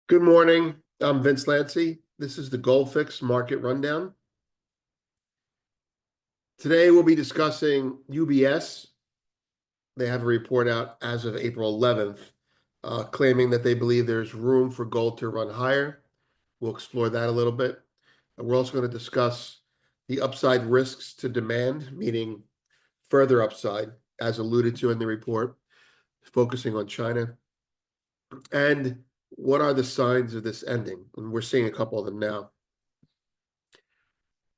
Good morning. I'm Vince Lancy. This is the GoldFix Market Rundown. Today we'll be discussing UBS. They have a report out as of April 11th, claiming that they believe there's room for gold to run higher. We'll explore that a little bit. We're also going to discuss the upside risks to demand, meaning further upside, as alluded to in the report, focusing on China. And what are the signs of this ending? And we're seeing a couple of them now.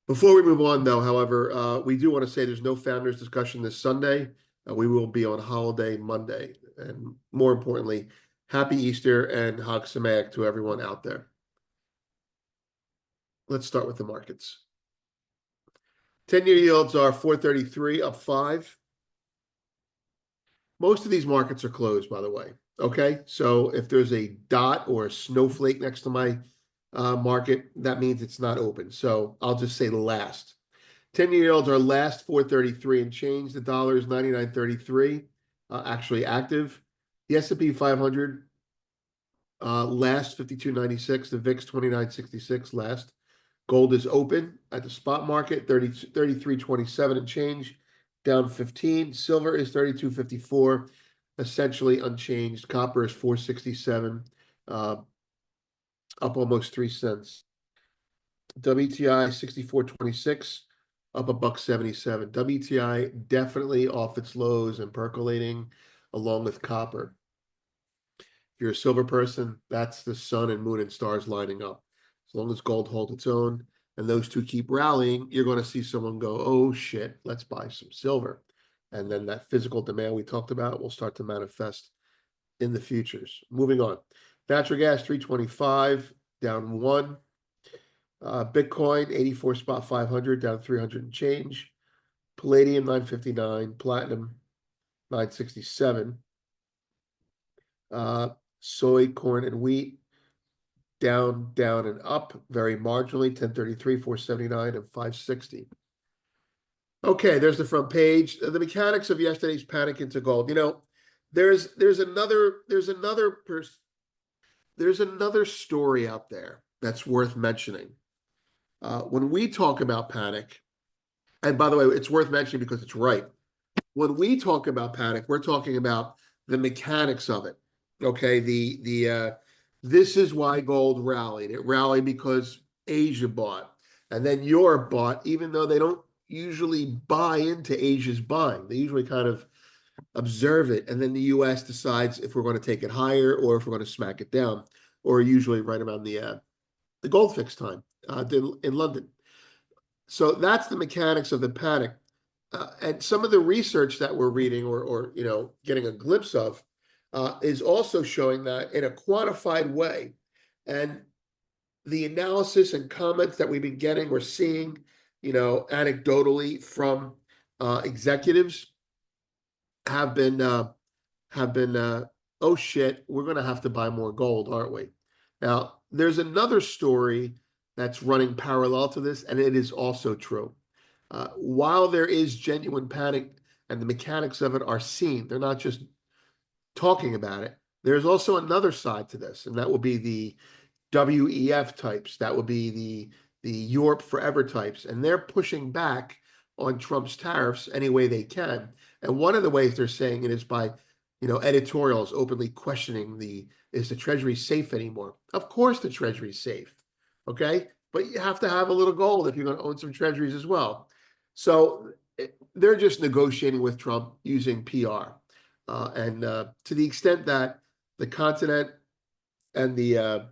Before we move on, though, however, we do want to say there's no founders discussion this Sunday. We will be on holiday Monday. And more importantly, happy Easter and Hag Sameach to everyone out there. Let's start with the markets. 10-year yields are 433, up 5. Most of these markets are closed, by the way. Okay, so if there's a dot or a snowflake next to my market, that means it's not open. So I'll just say last. 10-year yields are last 433 and change. The dollar is 99.33, actually active. The S&P 500 last 52.96. The VIX 29.66 last. Gold is open at the spot market 33.27 and change, down 15. Silver is 32.54, essentially unchanged. Copper is 4.67, up almost 3 cents. WTI 64.26, up $1.77. WTI definitely off its lows and percolating along with copper. If you're a silver person, that's the sun and moon and stars lining up. As long as gold holds its own and those two keep rallying, you're going to see someone go, oh shit, let's buy some silver. And then that physical demand we talked about will start to manifest in the futures. Moving on. Natural gas 325, down 1. Bitcoin 84 spot 500, down 300 and change. Palladium 959, platinum 967. Soy, corn, and wheat down, and up very marginally, 1033, 479, and 560. Okay, there's the front page. The mechanics of yesterday's panic into gold. You know, there's another story out there that's worth mentioning. When we talk about panic, and by the way, it's worth mentioning because it's right. When we talk about panic, we're talking about the mechanics of it. Okay, this is why gold rallied. It rallied because Asia bought, and then Europe bought, even though they don't usually buy into Asia's buying. They usually kind of observe it, and then the U.S. decides if we're going to take it higher or if we're going to smack it down, or usually right around the GoldFix time in London. So that's the mechanics of the panic. And some of the research that we're reading or getting a glimpse of is also showing that in a quantified way. And the analysis and comments that we've been getting or seeing, anecdotally from executives have been, oh shit, we're going to have to buy more gold, aren't we? Now, there's another story that's running parallel to this, and it is also true. While there is genuine panic and the mechanics of it are seen, they're not just talking about it. There's also another side to this, and that will be the WEF types. That would be the Europe Forever types, and they're pushing back on Trump's tariffs any way they can. And one of the ways they're saying it is by, editorials openly questioning is the Treasury safe anymore? Of course the Treasury is safe, okay? But you have to have a little gold if you're going to own some Treasuries as well. So they're just negotiating with Trump using PR. And to the extent that the continent and the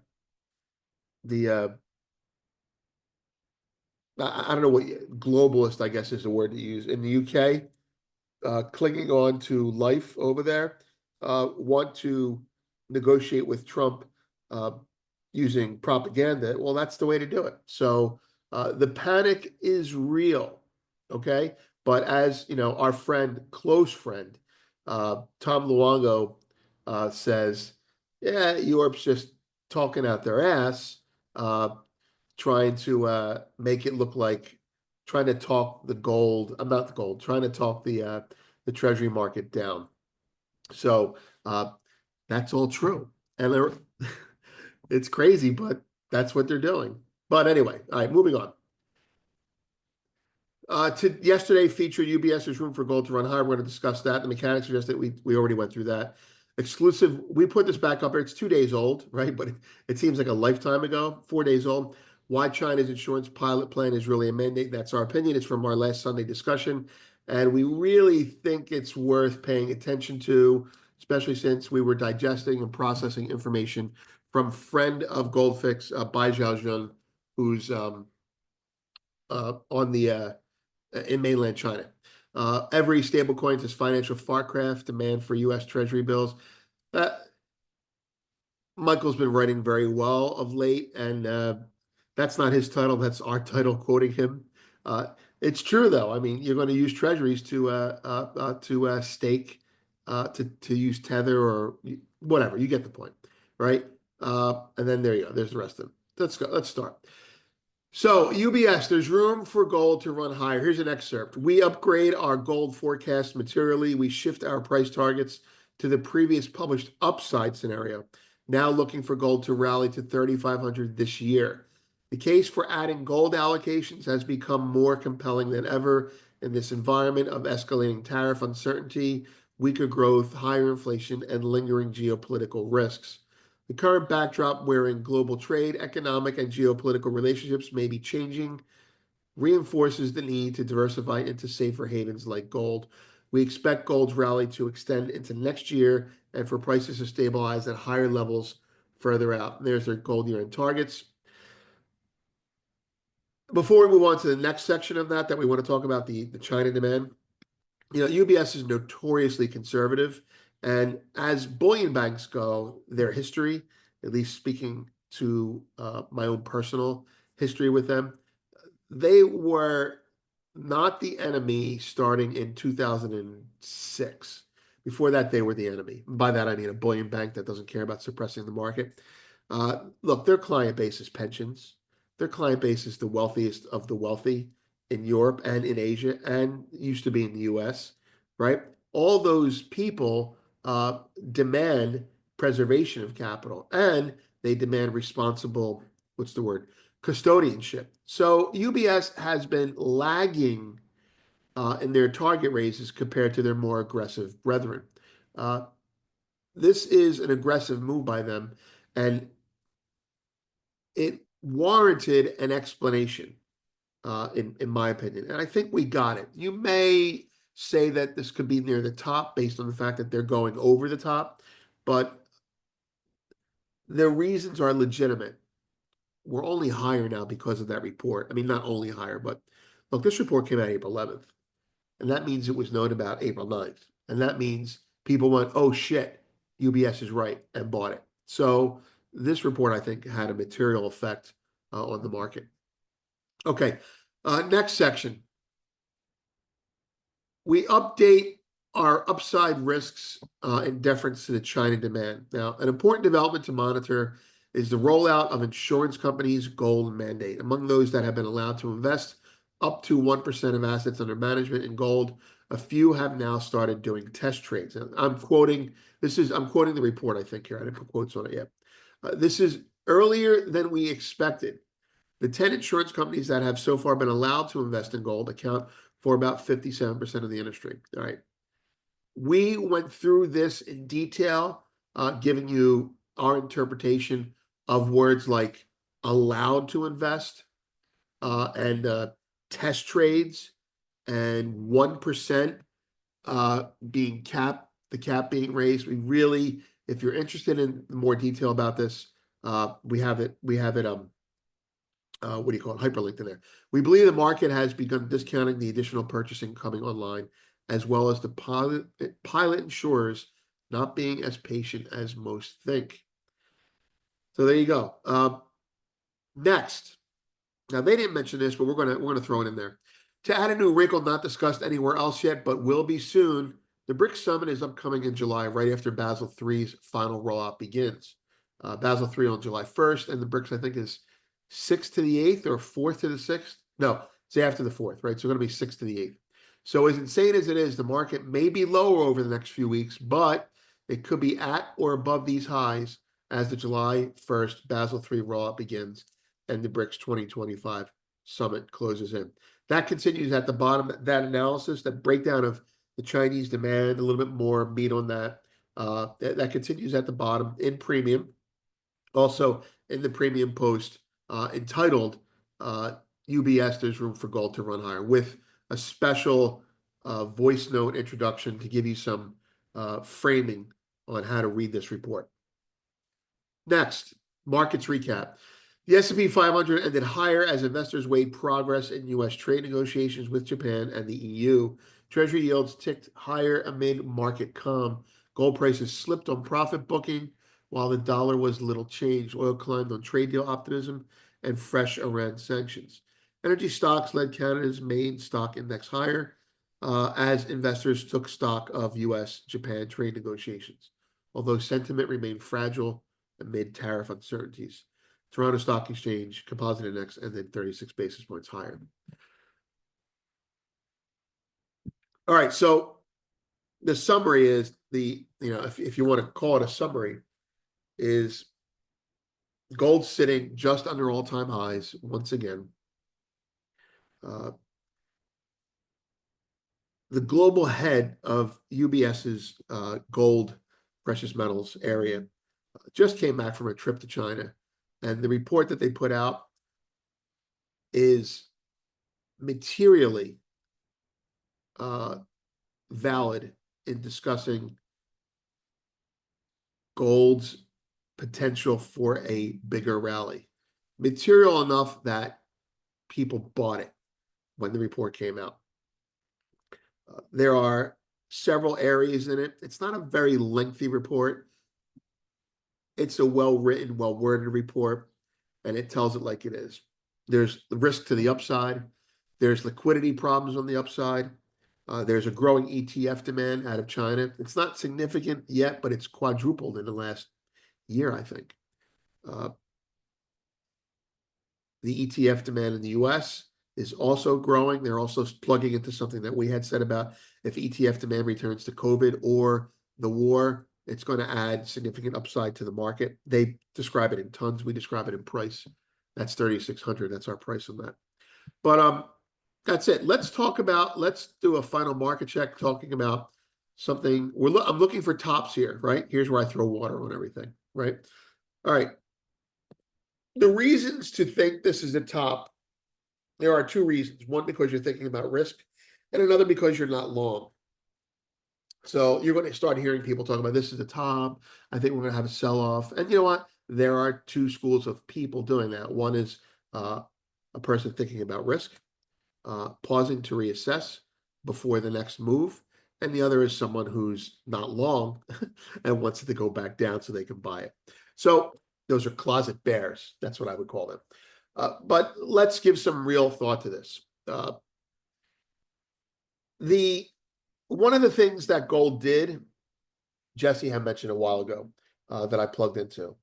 I don't know what globalist, I guess, is the word to use in the UK, clinging on to life over there, want to negotiate with Trump using propaganda. Well, that's the way to do it. So the panic is real, okay? But as our close friend, Tom Luongo says, yeah, Europe's just talking out their ass, trying to make it look like trying to talk the gold, not the gold, trying to talk the Treasury market down. So that's all true. And It's crazy, but that's what they're doing. But anyway, all right, moving on. To yesterday featured UBS's room for gold to run higher. We're going to discuss that. The mechanics of yesterday, we already went through that. Exclusive, we put this back up here. It's 2 days old, right? But it seems like a lifetime ago, 4 days old. Why China's insurance pilot plan is really a mandate. That's our opinion. It's from our last Sunday discussion. And we really think it's worth paying attention to, especially since we were digesting and processing information from friend of GoldFix, Bai Zhaojun, who's on the in mainland China. Every stablecoin is financial farcraft, demand for U.S. Treasury bills. Uh, Michael's been writing very well of late, and that's not his title. That's our title quoting him. It's true, though. I mean, you're going to use treasuries to stake, to use Tether or whatever. You get the point, right? And then there you go. There's the rest of them. Let's go. Let's start. So UBS, there's room for gold to run higher. Here's an excerpt. We upgrade our gold forecast materially. We shift our price targets to the previous published upside scenario, now looking for gold to rally to 3,500 this year. The case for adding gold allocations has become more compelling than ever in this environment of escalating tariff uncertainty, weaker growth, higher inflation, and lingering geopolitical risks. The current backdrop wherein global trade, economic, and geopolitical relationships may be changing reinforces the need to diversify into safer havens like gold. We expect gold's rally to extend into next year and for prices to stabilize at higher levels further out. There's their gold year-end targets. Before we move on to the next section of that we want to talk about the China demand. UBS is notoriously conservative, and as bullion banks go, their history, at least speaking to my own personal history with them, they were not the enemy starting in 2006. Before that, they were the enemy. By that, I mean a bullion bank that doesn't care about suppressing the market. Look, their client base is pensions. Their client base is the wealthiest of the wealthy in Europe and in Asia and used to be in the US, right? All those people demand preservation of capital and they demand responsible, what's the word, custodianship. So UBS has been lagging in their target raises compared to their more aggressive brethren. This is an aggressive move by them, and it warranted an explanation, in my opinion. And I think we got it. You may say that this could be near the top based on the fact that they're going over the top, but their reasons are legitimate. We're only higher now because of that report. I mean, not only higher, but look, this report came out April 11th, and that means it was known about April 9th. And that means people went, oh shit, UBS is right, and bought it. So this report, I think, had a material effect on the market. Okay, next section. We update our upside risks in deference to the China demand. Now, an important development to monitor is the rollout of insurance companies' gold mandate. Among those that have been allowed to invest up to 1% of assets under management in gold, a few have now started doing test trades. And I'm quoting the report, I think, here. I didn't put quotes on it yet. This is earlier than we expected. The 10 insurance companies that have so far been allowed to invest in gold account for about 57% of the industry. All right. We went through this in detail, giving you our interpretation of words like allowed to invest and test trades and 1% being capped, the cap being raised. We really, if you're interested in more detail about this, we have it what do you call it, hyperlinked in there. We believe the market has begun discounting the additional purchasing coming online, as well as the pilot insurers not being as patient as most think. So there you go. Next, now they didn't mention this, but we're gonna throw it in there. To add a new wrinkle not discussed anywhere else yet, but will be soon, the Brics Summit is upcoming in July, right after Basel III's final rollout begins. Basel III on July 1st, and the Brics, I think, is 6th to the 8th or 4th to the 6th. No, it's after the 4th, right? So it's going to be 6th to the 8th. So as insane as it is, the market may be lower over the next few weeks, but it could be at or above these highs as the July 1st Basel III rollout begins and the Brics 2025 summit closes in. That continues at the bottom, that analysis, that breakdown of the Chinese demand, a little bit more meat on that. That continues at the bottom in premium. Also in the premium post entitled UBS, there's room for gold to run higher, with a special voice note introduction to give you some framing on how to read this report. Next, markets recap. The S&P 500 ended higher as investors weighed progress in U.S. trade negotiations with Japan and the EU. Treasury yields ticked higher amid market calm. Gold prices slipped on profit booking, while the dollar was little changed. Oil climbed on trade deal optimism and fresh Iran sanctions. Energy stocks led Canada's main stock index higher as investors took stock of U.S.-Japan trade negotiations, although sentiment remained fragile amid tariff uncertainties. Toronto Stock Exchange Composite Index ended 36 basis points higher. All right, so the summary is if you want to call it a summary, is gold sitting just under all-time highs once again. The global head of UBS's gold precious metals area just came back from a trip to China, and the report that they put out is materially valid in discussing gold's potential for a bigger rally. Material enough that people bought it when the report came out. There are several areas in it. It's not a very lengthy report. It's a well-written, well-worded report, and it tells it like it is. There's the risk to the upside. There's liquidity problems on the upside. There's a growing ETF demand out of China. It's not significant yet, but it's quadrupled in the last year, I think. The ETF demand in the US is also growing. They're also plugging into something that we had said about if ETF demand returns to COVID or the war, it's going to add significant upside to the market. They describe it in tons. We describe it in price. That's 3,600. That's our price on that. But that's it. Let's do a final market check talking about something. I'm looking for tops here, right? Here's where I throw water on everything, right? All right. The reasons to think this is a top, there are two reasons. One, because you're thinking about risk, and another because you're not long. So you're going to start hearing people talk about this is the top. I think we're going to have a sell-off. And you know what? There are two schools of people doing that. One is a person thinking about risk, pausing to reassess before the next move. And the other is someone who's not long and wants it to go back down so they can buy it. So those are closet bears. That's what I would call them. But let's give some real thought to this. One of the things that gold did, Jesse had mentioned a while ago, that I plugged into.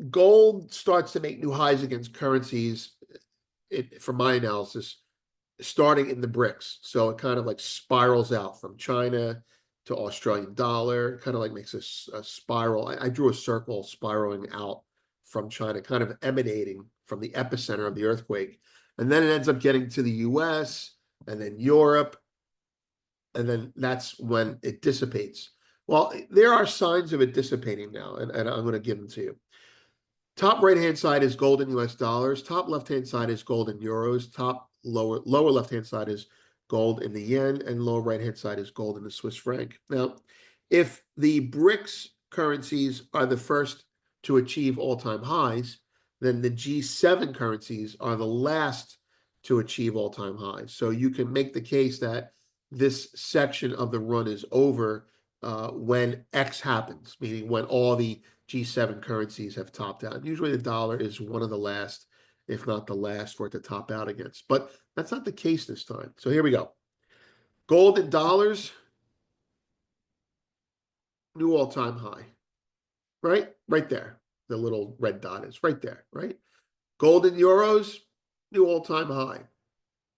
Gold starts to make new highs against currencies, from my analysis, starting in the Brics. So it kind of like spirals out from China to Australian dollar, kind of like makes a spiral. I drew a circle spiraling out from China, kind of emanating from the epicenter of the earthquake. And then it ends up getting to the US and then Europe. And then that's when it dissipates. Well, there are signs of it dissipating now, and I'm going to give them to you. Top right-hand side is gold in US dollars. Top left-hand side is gold in euros. Top lower left-hand side is gold in the yen, and lower right-hand side is gold in the Swiss franc. Now, if the Brics currencies are the first to achieve all-time highs, then the G7 currencies are the last to achieve all-time highs. So you can make the case that this section of the run is over when X happens, meaning when all the G7 currencies have topped out. Usually the dollar is one of the last, if not the last, for it to top out against. But that's not the case this time. So here we go. Gold in dollars, new all-time high. Right? Right there. The little red dot is right there, right? Gold in euros, new all-time high.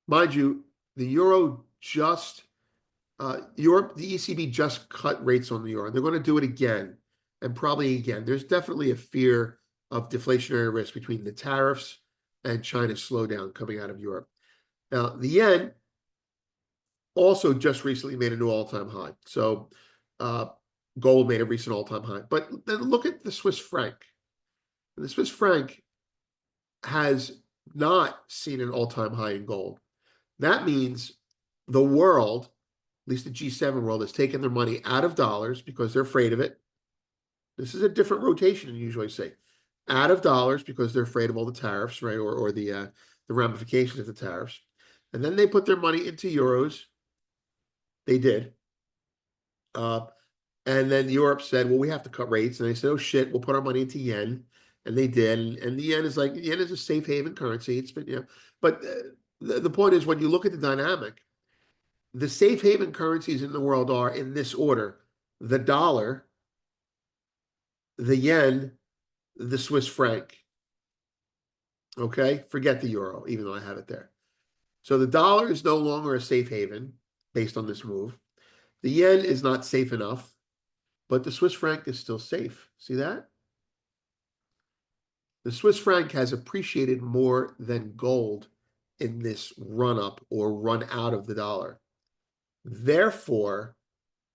Mind you, the euro just Europe, the ECB just cut rates on the euro. They're going to do it again, and probably again. There's definitely a fear of deflationary risk between the tariffs and China's slowdown coming out of Europe. Now, the yen also just recently made a new all-time high. So gold made a recent all-time high. But then look at the Swiss franc. The Swiss franc has not seen an all-time high in gold. That means the world, at least the G7 world, has taken their money out of dollars because they're afraid of it. This is a different rotation than you usually say. Out of dollars because they're afraid of all the tariffs, right? Or the ramifications of the tariffs. And then they put their money into euros. They did. And then Europe said, well, we have to cut rates. And they said, oh, shit, we'll put our money into yen. And they did. And the yen is a safe haven currency. It's been, but the point is, when you look at the dynamic, the safe haven currencies in the world are in this order: the dollar, the yen, the Swiss franc. Okay? Forget the euro, even though I have it there. So the dollar is no longer a safe haven based on this move. The yen is not safe enough, but the Swiss franc is still safe. See that? The Swiss franc has appreciated more than gold in this run up or run out of the dollar. Therefore,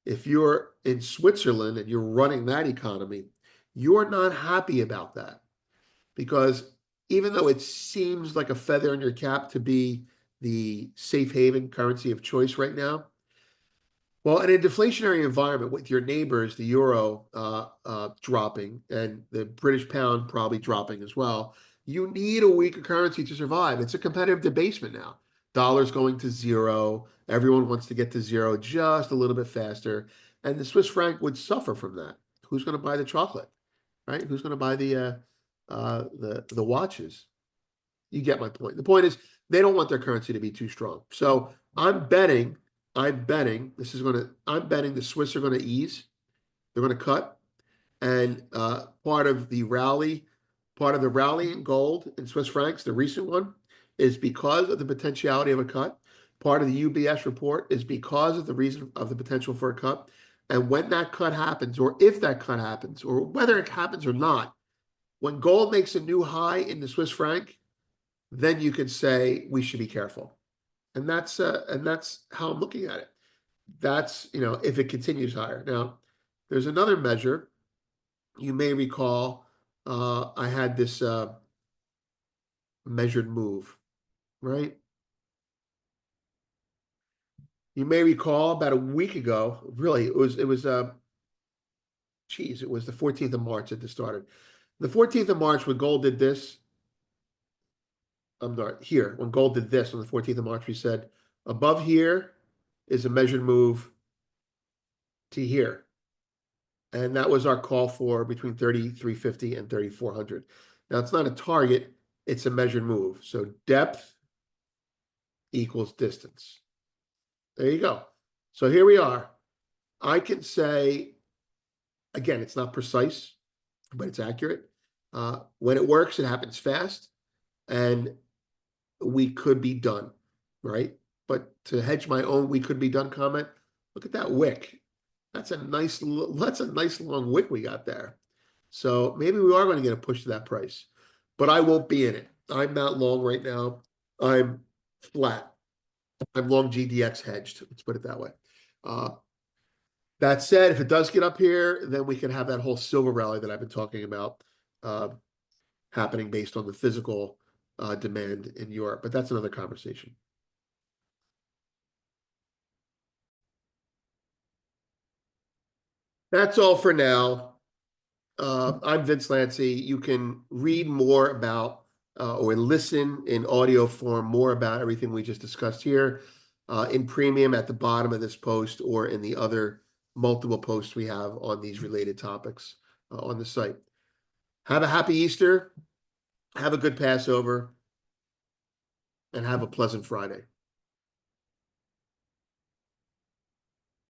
if you're in Switzerland and you're running that economy, you're not happy about that, because even though it seems like a feather in your cap to be the safe haven currency of choice right now, well, in a deflationary environment with your neighbors, the euro dropping and the British pound probably dropping as well, you need a weaker currency to survive. It's a competitive debasement now. Dollar's going to zero. Everyone wants to get to zero just a little bit faster. And the Swiss franc would suffer from that. Who's going to buy the chocolate, right? Who's going to buy the watches? You get my point. The point is, they don't want their currency to be too strong. So I'm betting the Swiss are going to ease. They're going to cut. And part of the rally in gold in Swiss francs, the recent one, is because of the potentiality of a cut. Part of the UBS report is because of the reason of the potential for a cut. And when that cut happens, or if that cut happens, or whether it happens or not, when gold makes a new high in the Swiss franc, then you could say we should be careful. And that's how I'm looking at it. That's, if it continues higher. Now, there's another measure. You may recall I had this measured move, right? You may recall about a week ago, really, it was the 14th of March that this started. The 14th of March, when gold did this, when gold did this on the 14th of March, we said above here is a measured move to here. And that was our call for between 3,350 and 3,400. Now, it's not a target, it's a measured move. So depth equals distance. There you go. So here we are. I can say, again, it's not precise, but it's accurate. When it works, it happens fast, and we could be done, right? But to hedge my own "we could be done" comment, look at that wick. That's a nice long wick we got there. So maybe we are going to get a push to that price, but I won't be in it. I'm not long right now. I'm flat. I'm long GDX hedged. Let's put it that way. That said, if it does get up here, then we can have that whole silver rally that I've been talking about happening based on the physical demand in Europe. But that's another conversation. That's all for now. I'm Vince Lancy. You can read more about or listen in audio form more about everything we just discussed here in premium at the bottom of this post or in the other multiple posts we have on these related topics on the site. Have a happy Easter. Have a good Passover. And have a pleasant Friday.